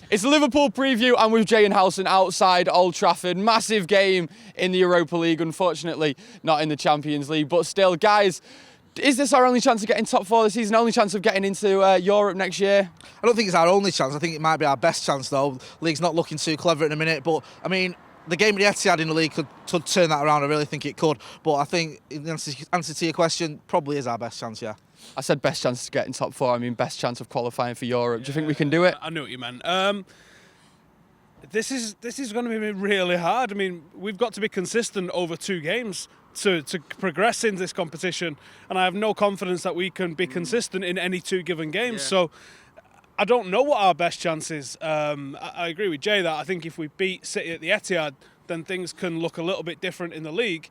It's a Liverpool preview. I'm with Jay and Howson outside Old Trafford. Massive game in the Europa League, unfortunately not in the Champions League. But still, guys, is this our only chance of getting top four this season? Only chance of getting into Europe next year? I don't think it's our only chance. I think it might be our best chance, though. League's not looking too clever in a minute. But, I mean, the game at the Etihad in the league could turn that around. I really think it could. But I think, in answer to your question, probably is our best chance, yeah. I said best chance to get in top four. I mean, best chance of qualifying for Europe. Do you think we can do it? I know what you meant. This is going to be really hard. I mean, we've got to be consistent over 2 games to progress in this competition, and I have no confidence that we can be consistent in any 2 given games. Yeah. So I don't know what our best chance is. I agree with Jay that I think if we beat City at the Etihad, then things can look a little bit different in the league.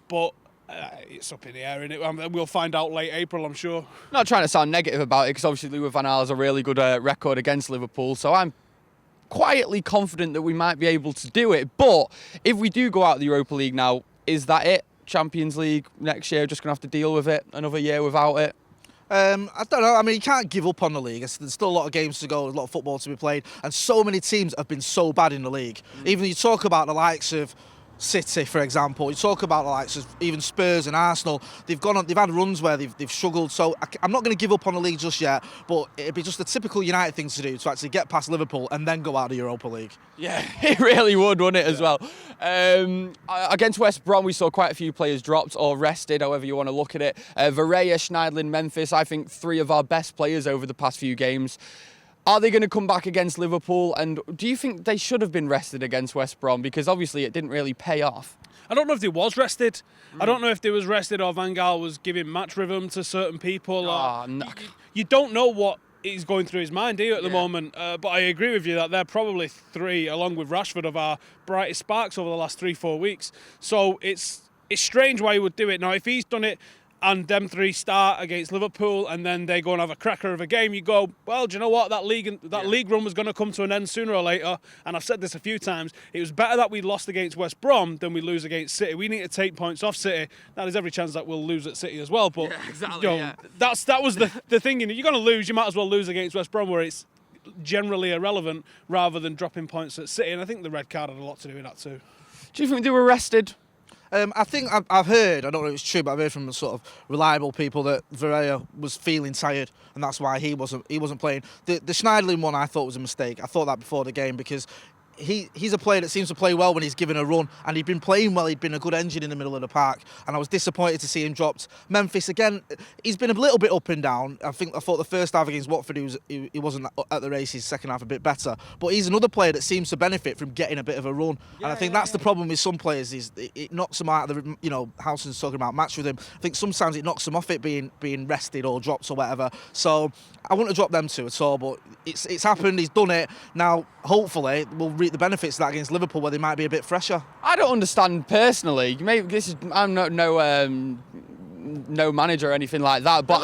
But it's up in the air, innit? We'll find out late April, I'm sure. Not trying to sound negative about it, because obviously Louis van Gaal has a really good record against Liverpool, so I'm quietly confident that we might be able to do it. But if we do go out of the Europa League now, is that it? Champions League next year, just going to have to deal with it another year without it? I don't know. I mean, you can't give up on the league. There's still a lot of games to go, a lot of football to be played, and so many teams have been so bad in the league. Even you talk about the likes of City, for example. You talk about the likes of even Spurs and Arsenal. They've had runs where they've struggled. So I'm not going to give up on the league just yet. But it'd be just a typical United thing to do, to actually get past Liverpool and then go out of the Europa League. Yeah, it really would, wouldn't it, as well? Against West Brom, we saw quite a few players dropped or rested, however you want to look at it. Varela, Schneiderlin, Memphis, I think 3 of our best players over the past few games. Are they going to come back against Liverpool? And do you think they should have been rested against West Brom? Because obviously it didn't really pay off. I don't know if they was rested. I don't know if they was rested or Van Gaal was giving match rhythm to certain people. No. You don't know what is going through his mind, do you, at the moment? But I agree with you that they're probably 3, along with Rashford, of our brightest sparks over the last 3-4 weeks. So it's strange why he would do it. Now, if he's done it and them 3 start against Liverpool and then they go and have a cracker of a game, you go, well, do you know what? That league run was going to come to an end sooner or later. And I've said this a few times. It was better that we lost against West Brom than we lose against City. We need to take points off City. Now, there's every chance that we'll lose at City as well. But exactly, that was the thing. You're going to lose. You might as well lose against West Brom, where it's generally irrelevant, rather than dropping points at City. And I think the red card had a lot to do with that too. Do you think they were rested? I think I've heard, I don't know if it's true, but I've heard from sort of reliable people that Varela was feeling tired, and that's why he wasn't playing. The Schneiderlin one I thought was a mistake. I thought that before the game, because he's a player that seems to play well when he's given a run, and he'd been playing well. He'd been a good engine in the middle of the park, and I was disappointed to see him dropped. Memphis, again, he's been a little bit up and down. I thought the first half against Watford he wasn't at the races. Second half a bit better, but he's another player that seems to benefit from getting a bit of a run. And I think that's the problem with some players, is it knocks them out of the, Howson's talking about match with him. I think sometimes it knocks them off it being rested or dropped or whatever. So I wouldn't have dropped them 2 at all, but it's happened. He's done it. Now hopefully we'll reap the benefits of that against Liverpool, where they might be a bit fresher. I don't understand personally. Maybe I'm not no manager or anything like that, but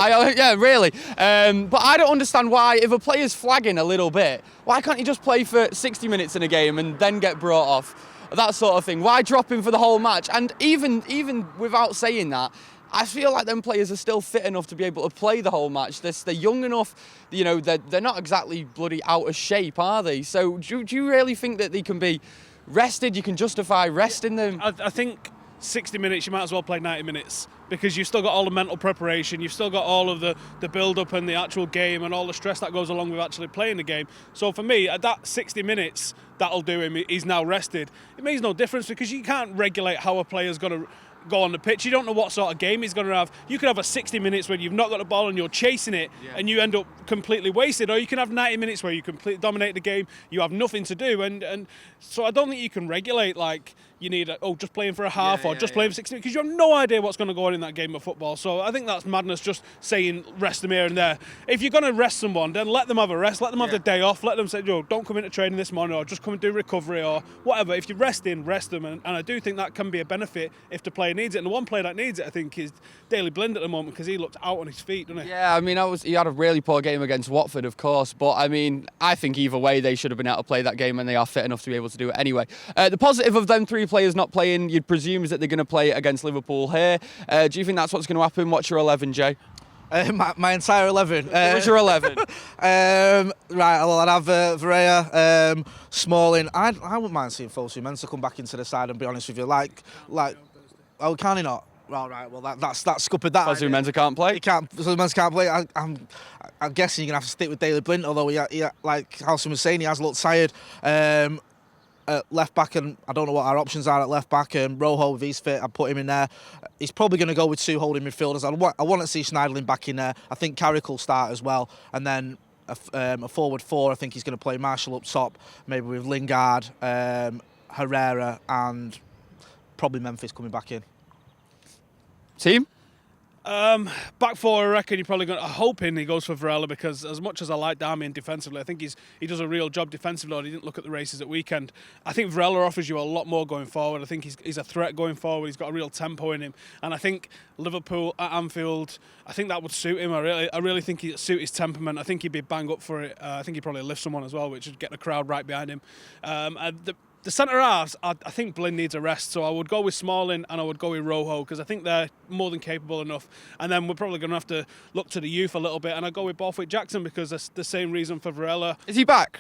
really. But I don't understand why, if a player's flagging a little bit, why can't he just play for 60 minutes in a game and then get brought off? That sort of thing. Why drop him for the whole match? And even without saying that, I feel like them players are still fit enough to be able to play the whole match. They're young enough, they're not exactly bloody out of shape, are they? So do you really think that they can be rested? You can justify resting them? I think 60 minutes, you might as well play 90 minutes, because you've still got all the mental preparation, you've still got all of the build-up and the actual game and all the stress that goes along with actually playing the game. So for me, at that 60 minutes, that'll do him. He's now rested. It makes no difference, because you can't regulate how a player's going to go on the pitch. You don't know what sort of game he's going to have. You could have a 60 minutes where you've not got the ball and you're chasing it, and you end up completely wasted, or you can have 90 minutes where you completely dominate the game, you have nothing to do, and so I don't think you can regulate, like, you need just playing for a half or just playing for 60 minutes, because you have no idea what's going to go on in that game of football. So I think that's madness, just saying rest them here and there. If you're going to rest someone, then let them have a rest, let them have the day off, let them say, don't come into training this morning, or just come and do recovery or whatever. If you're resting, rest them, and I do think that can be a benefit if the player needs it. And the one player that needs it, I think, is Daley Blind at the moment, because he looked out on his feet, didn't he? Yeah, I mean, he had a really poor game against Watford, of course, but I mean, I think either way they should have been able to play that game, and they are fit enough to be able to do it anyway. The positive of them 3 players not playing, you'd presume, is that they're going to play against Liverpool here. Do you think that's what's going to happen? What's your 11, Jay? My entire 11. What was your 11? Right, well, I'd have Varela, Smalling. I wouldn't mind seeing FullTimeDEVILS come back into the side, and be honest with you. Oh, can he not? Right, well, that's scuppered that. FullTimeDEVILs can't play? He can't. FullTimeDEVILs can't play. I'm guessing you're going to have to stick with Daley Blind, although, like Halson was saying, he has looked tired. At left back, and I don't know what our options are at left back. Rojo, if he's fit, I'd put him in there. He's probably going to go with 2 holding midfielders. I want to see Schneiderlin back in there. I think Carrick will start as well, and then a forward 4. I think he's going to play Marshall up top, maybe with Lingard, Herrera, and probably Memphis coming back in. Team? Back 4, I reckon you're probably I'm hoping he goes for Varela, because as much as I like Darmian defensively, I think he does a real job defensively. He didn't look at the races at weekend. I think Varela offers you a lot more going forward. I think he's a threat going forward. He's got a real tempo in him, and I think Liverpool at Anfield, I think that would suit him. I really think it'd suit his temperament. I think he'd be bang up for it. I think he'd probably lift someone as well, which would get the crowd right behind him. The centre halves, I think Blind needs a rest, so I would go with Smalling and I would go with Rojo, because I think they're more than capable enough. And then we're probably going to have to look to the youth a little bit, and I'd go with Borthwick Jackson, because that's the same reason for Varela. Is he back?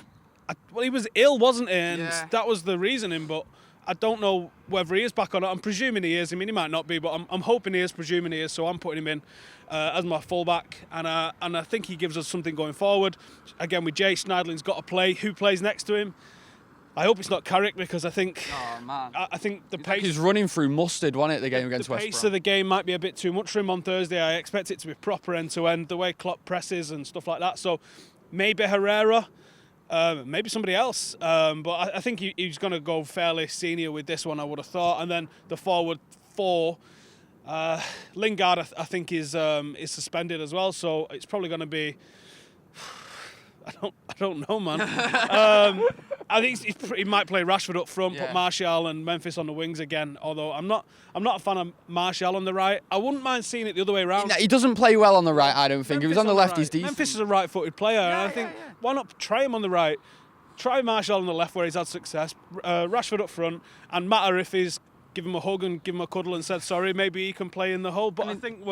Well, he was ill, wasn't he? And yeah, that was the reasoning, but I don't know whether he is back or not. I'm presuming he is. I mean, he might not be, but I'm hoping he is, presuming he is, so I'm putting him in as my fullback, and I think he gives us something going forward. Again, with Jay, Schneiderlin's got to play. Who plays next to him? I hope it's not Carrick, because I think I think the pace. He's running through mustard, wasn't it, the game against West Brom? The pace of the game might be a bit too much for him on Thursday. I expect it to be proper end-to-end, the way Klopp presses and stuff like that. So maybe Herrera, maybe somebody else. But I think he's going to go fairly senior with this one, I would have thought. And then the forward 4, Lingard, I think is suspended as well. So it's probably going to be. I don't know, man. I think he might play Rashford up front, put Martial and Memphis on the wings again. Although I'm not a fan of Martial on the right. I wouldn't mind seeing it the other way around. He doesn't play well on the right, I don't think. If he's on the left, he's decent. Memphis is a right-footed player, and I think why not try him on the right? Try Martial on the left where he's had success. Rashford up front, and Matter, if he's give him a hug and give him a cuddle and said sorry, maybe he can play in the hole. But I think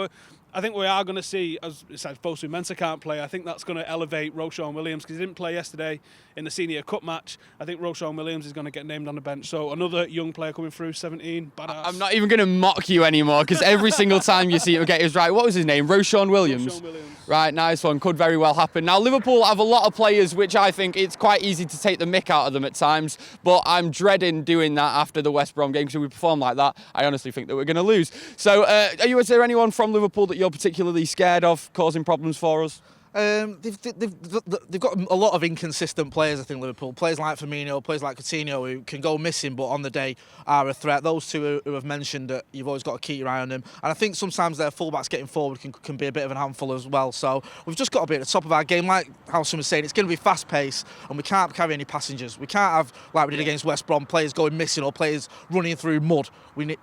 we are going to see, as it says, FullTimeDEVILs can't play. I think that's going to elevate Roshan Williams, because he didn't play yesterday in the Senior Cup match. I think Roshan Williams is going to get named on the bench. So another young player coming through, 17, badass. I'm not even going to mock you anymore, because every single time you see him get his right. What was his name? Roshan Williams. Roshan Williams. Right, nice one. Could very well happen. Now, Liverpool have a lot of players, which I think it's quite easy to take the mick out of them at times. But I'm dreading doing that after the West Brom game, because if we perform like that, I honestly think that we're going to lose. So, is there anyone from Liverpool that you're particularly scared of causing problems for us? They've got a lot of inconsistent players, I think, Liverpool. Players like Firmino, players like Coutinho, who can go missing but on the day are a threat. Those two who have mentioned that you've always got to keep your eye on them. And I think sometimes their fullbacks getting forward can be a bit of a handful as well. So we've just got to be at the top of our game. Like how someone was saying, it's going to be fast-paced and we can't carry any passengers. We can't have, like we did against West Brom, players going missing or players running through mud.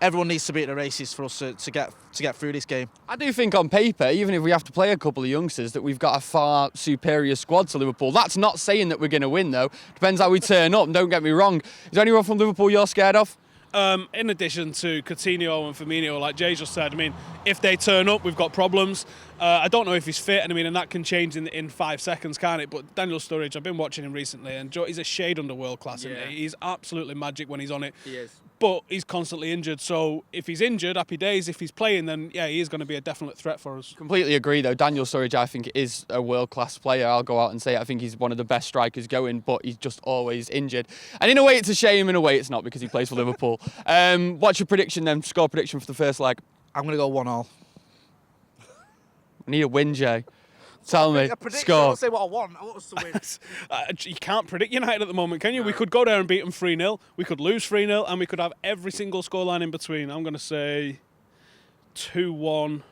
Everyone needs to be at the races for us to get through this game. I do think on paper, even if we have to play a couple of youngsters, that we've got a far superior squad to Liverpool. That's not saying that we're going to win, though. Depends how we turn up, don't get me wrong. Is there anyone from Liverpool you're scared of? In addition to Coutinho and Firmino, like Jay just said, I mean, if they turn up, we've got problems. I don't know if he's fit, and that can change in 5 seconds, can't it? But Daniel Sturridge, I've been watching him recently, and he's a shade under world class. Yeah. He's absolutely magic when he's on it. He is. But he's constantly injured, so if he's injured, happy days. If he's playing, then he is going to be a definite threat for us. Completely agree, though. Daniel Sturridge, I think, is a world-class player. I'll go out and say it. I think he's one of the best strikers going, but he's just always injured. And in a way, it's a shame. In a way, it's not, because he plays for Liverpool. What's your prediction then? Score prediction for the first leg? I'm going to go 1-1. I need a win, Jay. Tell me. Score. I'll say what I want. I want us to win. You can't predict United at the moment, can you? No. We could go there and beat them 3-0. We could lose 3-0, and we could have every single scoreline in between. I'm going to say 2-1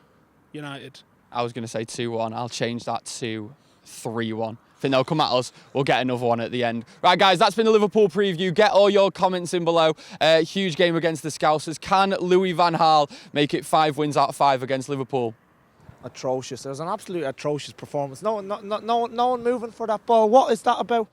United. I was going to say 2-1. I'll change that to 3-1. I think they'll come at us. We'll get another one at the end. Right, guys, that's been the Liverpool preview. Get all your comments in below. Huge game against the Scousers. Can Louis van Gaal make it 5 wins out of 5 against Liverpool? Atrocious. It was an absolute atrocious performance. No one moving for that ball. What is that about?